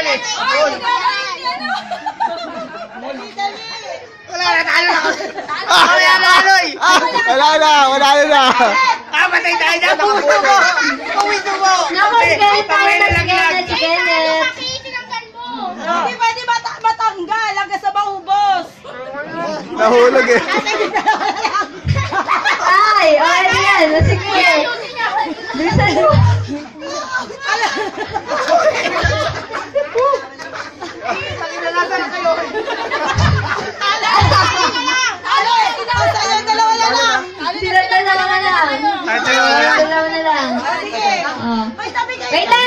eh. Wala na, talo na. Wala na, Aloy. Wala na. Patay tayo dyan. Puwito mo. Naku, si Kenneth. Hindi pwede matanggal hanggang sa maubos. Nahulog eh. Ay, ano yan? Sige. Bilisan mo. Nakinalasa na kayo. Dalawa na lang. Sila dalawa na lang. Dalawa na lang. Dalawa na lang. Sige. Oh. May sabi kayo. Wait lang!